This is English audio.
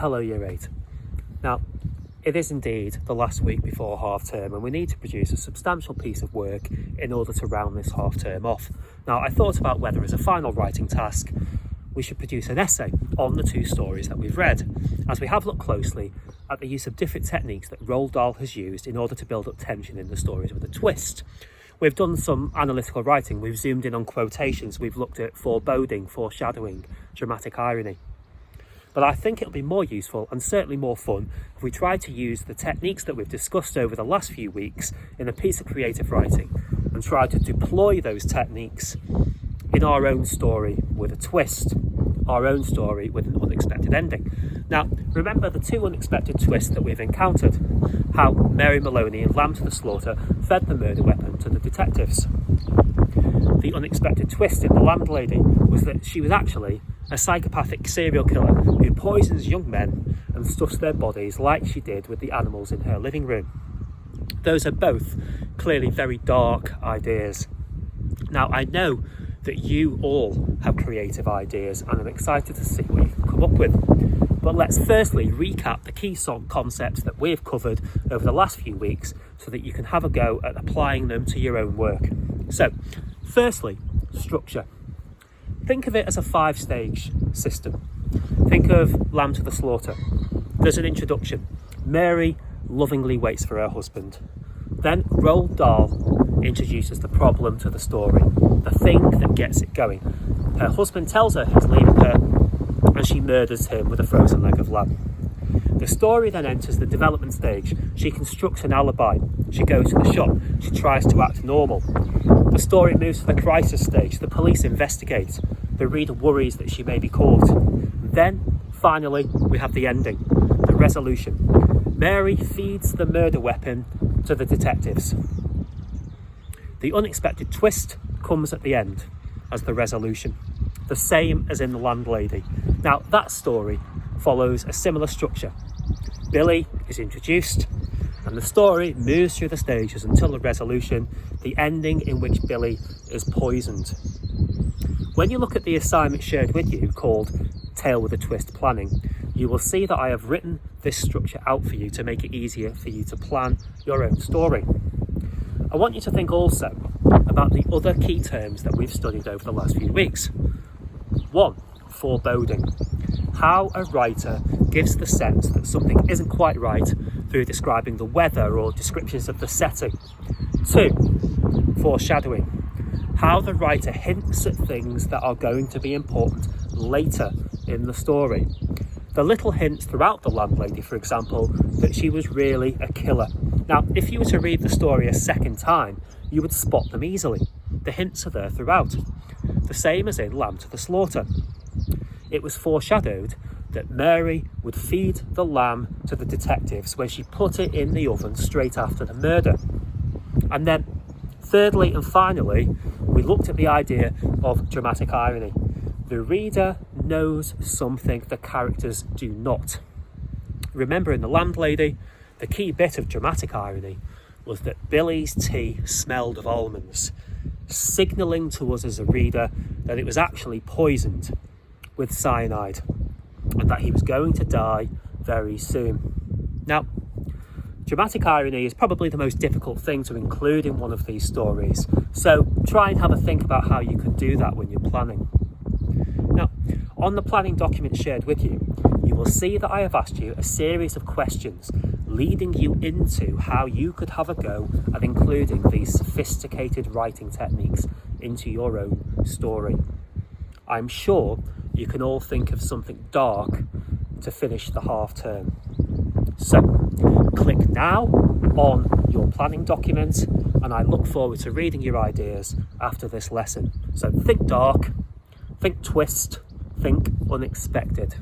Hello Year 8. Now, it is indeed the last week before half term and we need to produce a substantial piece of work in order to round this half term off. Now, I thought about whether as a final writing task we should produce an essay on the two stories that we've read, as we have looked closely at the use of different techniques that Roald Dahl has used in order to build up tension in the stories with a twist. We've done some analytical writing, we've zoomed in on quotations, we've looked at foreboding, foreshadowing, dramatic irony. But I think it'll be more useful and certainly more fun if we try to use the techniques that we've discussed over the last few weeks in a piece of creative writing and try to deploy those techniques in our own story with a twist, our own story with an unexpected ending. Now, remember the two unexpected twists that we've encountered, how Mary Maloney and Lamb to the Slaughter fed the murder weapon to the detectives. The unexpected twist in The Landlady was that she was actually a psychopathic serial killer who poisons young men and stuffs their bodies like she did with the animals in her living room. Those are both clearly very dark ideas. Now, I know that you all have creative ideas and I'm excited to see what you can come up with. But let's firstly recap the key concepts that we've covered over the last few weeks so that you can have a go at applying them to your own work. So, firstly, structure. Think of it as a 5-stage system. Think of Lamb to the Slaughter. There's an introduction. Mary lovingly waits for her husband. Then Roald Dahl introduces the problem to the story, the thing that gets it going. Her husband tells her he's leaving her and she murders him with a frozen leg of lamb. The story then enters the development stage. She constructs an alibi. She goes to the shop. She tries to act normal. The story moves to the crisis stage. The police investigate. The reader worries that she may be caught. Then, finally, we have the ending, the resolution. Mary feeds the murder weapon to the detectives. The unexpected twist comes at the end as the resolution, the same as in The Landlady. Now, that story follows a similar structure. Billy is introduced, and the story moves through the stages until the resolution, the ending in which Billy is poisoned. When you look at the assignment shared with you called Tale with a Twist Planning, you will see that I have written this structure out for you to make it easier for you to plan your own story. I want you to think also about the other key terms that we've studied over the last few weeks. 1. Foreboding. How a writer gives the sense that something isn't quite right through describing the weather or descriptions of the setting. 2. Foreshadowing. How the writer hints at things that are going to be important later in the story. The little hints throughout The Landlady, for example, that she was really a killer. Now, if you were to read the story a second time, you would spot them easily. The hints are there throughout. The same as in Lamb to the Slaughter. It was foreshadowed that Mary would feed the lamb to the detectives when she put it in the oven straight after the murder. And then, thirdly and finally, we looked at the idea of dramatic irony. The reader knows something the characters do not. Remember in The Landlady, the key bit of dramatic irony was that Billy's tea smelled of almonds, signalling to us as a reader that it was actually poisoned with cyanide and that he was going to die very soon. Now, dramatic irony is probably the most difficult thing to include in one of these stories, so try and have a think about how you can do that when you're planning. Now, on the planning document shared with you, you will see that I have asked you a series of questions leading you into how you could have a go at including these sophisticated writing techniques into your own story. I'm sure you can all think of something dark to finish the half term. So, click now on your planning document and I look forward to reading your ideas after this lesson. So think dark, think twist, think unexpected.